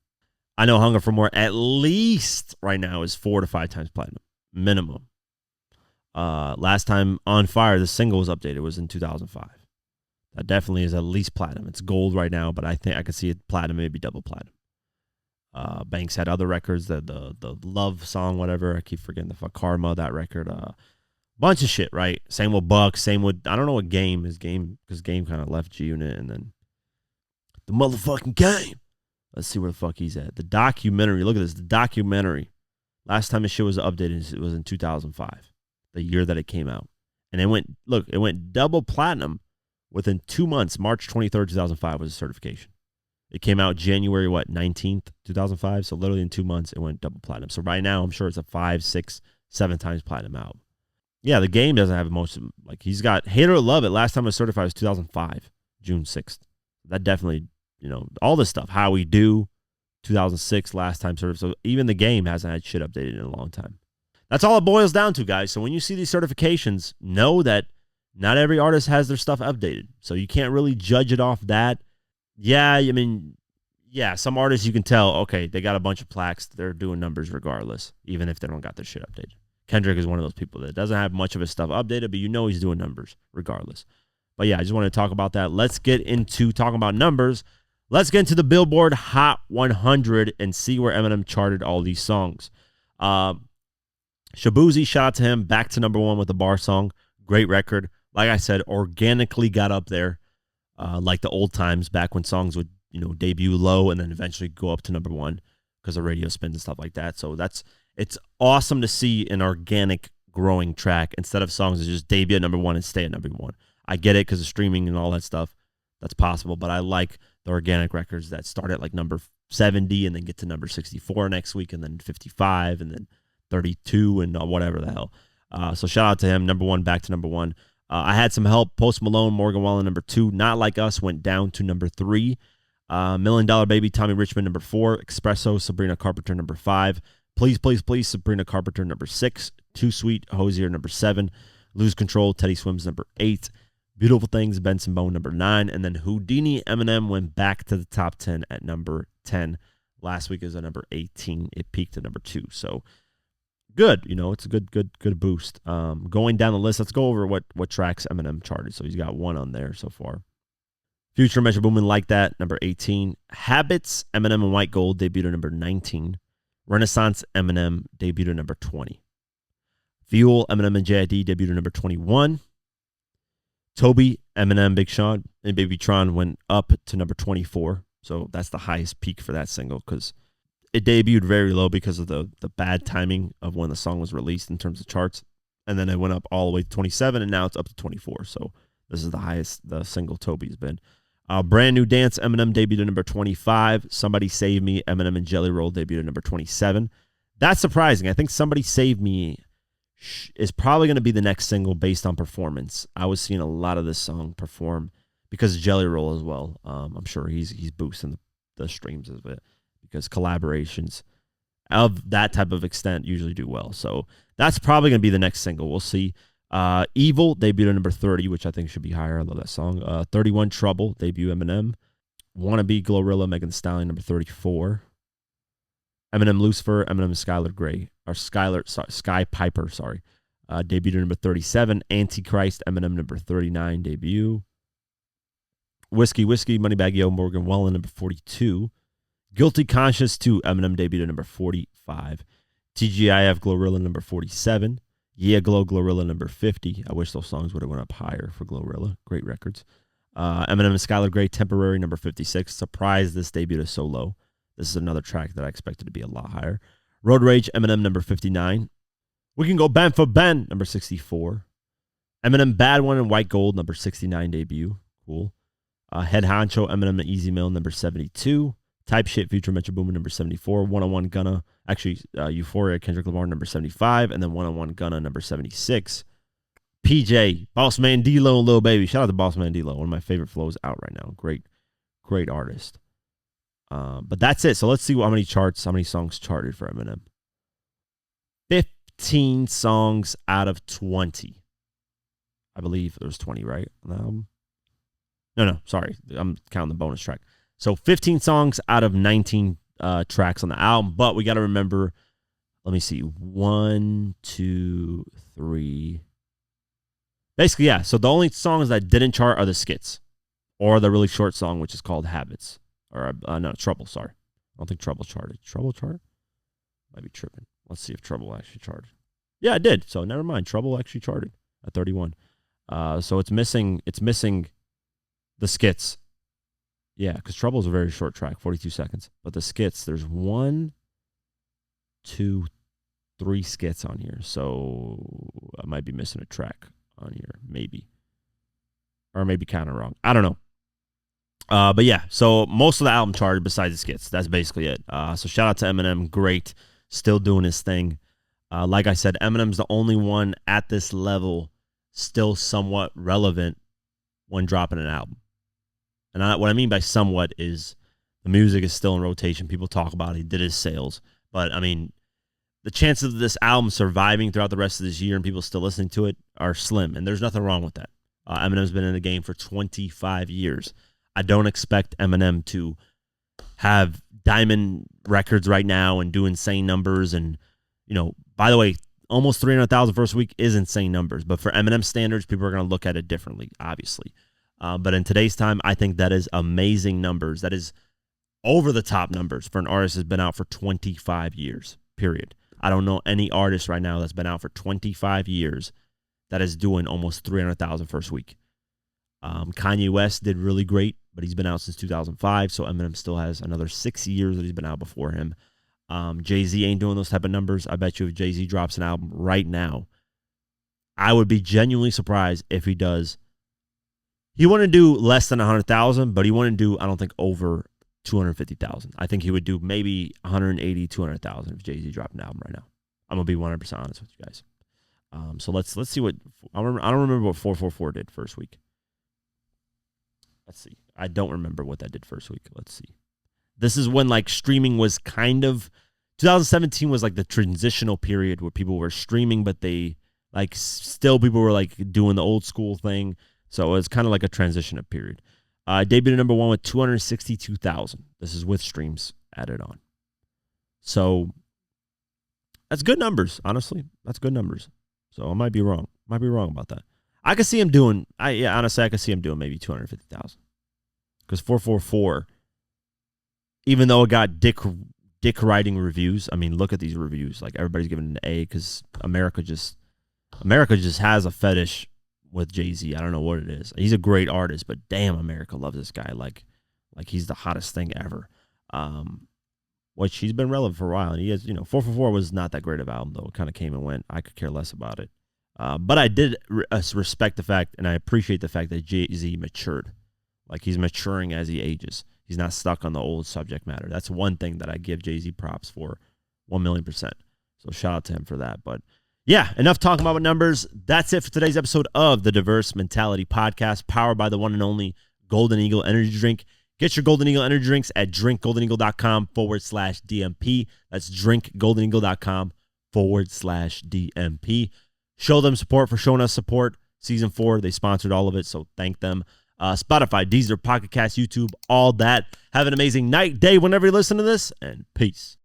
I know Hunger for More at least right now is 4 to 5 times platinum. Minimum. Last time On Fire, the single was updated, was in 2005. That definitely is at least platinum. It's gold right now, but I think I could see it platinum, maybe double platinum. Banks had other records, the Love song, whatever. I keep forgetting the Karma, that record. Bunch of shit, right? Same with Buck, same with, I don't know what Game is, because Game kind of left G-Unit, and then the motherfucking Game. Let's see where the fuck he's at. The documentary, look at this, the documentary. Last time his shit was updated, it was in 2005, the year that it came out. And it went double platinum within 2 months. March 23rd, 2005 was a certification. It came out January, 19th, 2005. So literally in 2 months, it went double platinum. So right now, I'm sure it's a 5, 6, 7 times platinum album. Yeah, the Game doesn't have most of them. He's got Hate or Love It. Last time it was certified was 2005, June 6th. That definitely, all this stuff. How We Do, 2006, last time certified. So even the Game hasn't had shit updated in a long time. That's all it boils down to, guys. So when you see these certifications, know that not every artist has their stuff updated. So you can't really judge it off that. Yeah, I mean, some artists you can tell, okay, they got a bunch of plaques. They're doing numbers regardless, even if they don't got their shit updated. Kendrick is one of those people that doesn't have much of his stuff updated, but he's doing numbers regardless. But yeah, I just want to talk about that. Let's get into talking about numbers. Let's get into the Billboard Hot 100 and see where Eminem charted all these songs. Shabuzi, shout out to him, back to number 1 with the Bar song. Great record. Like I said, organically got up there, like the old times, back when songs would, debut low and then eventually go up to number 1 because of radio spins and stuff like that. So it's awesome to see an organic growing track instead of songs that just debut at number 1 and stay at number 1. I get it because of streaming and all that stuff. That's possible, but I like the organic records that start at number 70 and then get to number 64 next week and then 55 and then 32 and whatever the hell. So shout out to him. Number 1, back to number 1. I had some help. Post Malone, Morgan Wallen, number 2. Not Like Us went down to number 3. $1 Million Baby, Tommy Richmond, number 4. Espresso, Sabrina Carpenter, number 5. Please, Please, Please, Sabrina Carpenter, number 6. Too Sweet, Hosier, number 7. Lose Control, Teddy Swims, number 8. Beautiful Things, Benson Boone, number 9. And then Houdini, Eminem went back to the top 10 at number 10. Last week is at number 18. It peaked at number 2. So good. It's a good boost. Going down the list, let's go over what tracks Eminem charted. So he's got 1 on there so far. Future, Metro Boomin, Like That, number 18. Habits, Eminem and White Gold debuted at number 19. Renaissance, Eminem debuted at number 20. Fuel, Eminem and JID debuted at number 21. Toby, Eminem, Big Sean, and Baby Tron went up to number 24. So that's the highest peak for that single because it debuted very low because of the bad timing of when the song was released in terms of charts. And then it went up all the way to 27, and now it's up to 24. So this is the highest the single Toby's been. Brand New Dance, Eminem debuted at number 25. Somebody Save Me, Eminem and Jelly Roll debuted at number 27. That's surprising. I think Somebody Save Me is probably going to be the next single based on performance. I was seeing a lot of this song perform because of Jelly Roll as well. I'm sure he's boosting the streams of it because collaborations of that type of extent usually do well. So that's probably going to be the next single. We'll see. Evil debuted at number 30, which I think should be higher. I love that song. 31 Trouble, debut Eminem. Wannabe, Glorilla, Megan Thee Stallion, number 34. Eminem Lucifer, Eminem Sky Piper, debuted at number 37. Antichrist, Eminem, number 39, debut. Whiskey, Moneybagg Yo, Morgan Wallen, number 42. Guilty Conscious 2, Eminem debuted at number 45. TGIF, Glorilla, number 47. Yeah, Glorilla, number 50. I wish those songs would have went up higher for Glorilla. Great records. Eminem and Skylar Grey, Temporary, number 56. Surprised this debut is so low. This is another track that I expected to be a lot higher. Road Rage, Eminem, number 59. We Can Go Ben for Ben, number 64. Eminem, Bad One and White Gold, number 69 debut. Cool. Head Honcho, Eminem and Easy Mill, number 72. Type Shit, Future, Metro Boomin, number 74. 101 Gunna, Euphoria, Kendrick Lamar, number 75. And then 101 Gunna, number 76. PJ, Boss Man D-Lo and Lil Baby. Shout out to Boss Man D-Lo, one of my favorite flows out right now. Great artist. But that's it. So let's see how many songs charted for Eminem. 15 songs out of 20. I believe there was 20, right? No, sorry. I'm counting the bonus track. So 15 songs out of 19 tracks on the album. But we got to remember, let me see, 1, 2, 3. Basically, yeah. So the only songs that didn't chart are the skits or the really short song, which is called Habits. Or, no, Trouble, sorry. I don't think Trouble charted. Trouble chart? Might be tripping. Let's see if Trouble actually charted. Yeah, it did. So never mind. Trouble actually charted at 31. So it's missing the skits. Yeah, because Trouble is a very short track, 42 seconds. But the skits, there's 1, 2, 3 skits on here. So I might be missing a track on here, maybe. Or maybe kind of wrong. I don't know. But yeah, so most of the album charted besides the skits. That's basically it. So shout out to Eminem. Great. Still doing his thing. Like I said, Eminem's the only one at this level still somewhat relevant when dropping an album. And what I mean by somewhat is the music is still in rotation. People talk about it. He did his sales. But, I mean, the chances of this album surviving throughout the rest of this year and people still listening to it are slim. And there's nothing wrong with that. Eminem's been in the game for 25 years. I don't expect Eminem to have diamond records right now and do insane numbers. And, by the way, almost 300,000 first week is insane numbers. But for Eminem standards, people are going to look at it differently, obviously. But in today's time, I think that is amazing numbers. That is over the top numbers for an artist that's been out for 25 years, period. I don't know any artist right now that's been out for 25 years that is doing almost 300,000 first week. Kanye West did really great, but he's been out since 2005, so Eminem still has another 6 years that he's been out before him. Jay-Z ain't doing those type of numbers. I bet you if Jay-Z drops an album right now, I would be genuinely surprised if he does. He wouldn't do less than 100,000, but he wouldn't do, I don't think, over 250,000. I think he would do maybe 180, 200,000 if Jay-Z dropped an album right now. I'm going to be 100% honest with you guys. So let's see what, I don't remember what 444 did first week. Let's see. I don't remember what that did first week. Let's see. This is when streaming was kind of, 2017 was the transitional period where people were streaming, but they Like still people were like doing the old school thing. So it's kind of like a transition period. Debuted at number 1 with 262,000. This is with streams added on. So that's good numbers, honestly. That's good numbers. So I might be wrong. Might be wrong about that. I could see him doing, honestly, I could see him doing maybe 250,000. Because 444, even though it got dick writing reviews, I mean, look at these reviews. Like everybody's giving it an A because America just has a fetish with Jay-Z. I don't know what it is. He's a great artist, but damn, America loves this guy. Like he's the hottest thing ever. Which he's been relevant for a while. And he has, 444 was not that great of an album, though. It kind of came and went. I could care less about it. But I did respect the fact, and I appreciate the fact that Jay-Z matured. Like, he's maturing as he ages. He's not stuck on the old subject matter. That's one thing that I give Jay-Z props for 1,000,000%. So shout out to him for that. But yeah, enough talking about numbers. That's it for today's episode of the Diverse Mentality Podcast, powered by the one and only Golden Eagle Energy Drink. Get your Golden Eagle energy drinks at drinkgoldeneagle.com/DMP. That's drinkgoldeneagle.com/DMP. Show them support for showing us support. Season 4, they sponsored all of it, so thank them. Spotify, Deezer, Pocket Cast, YouTube, all that. Have an amazing night, day, whenever you listen to this, and peace.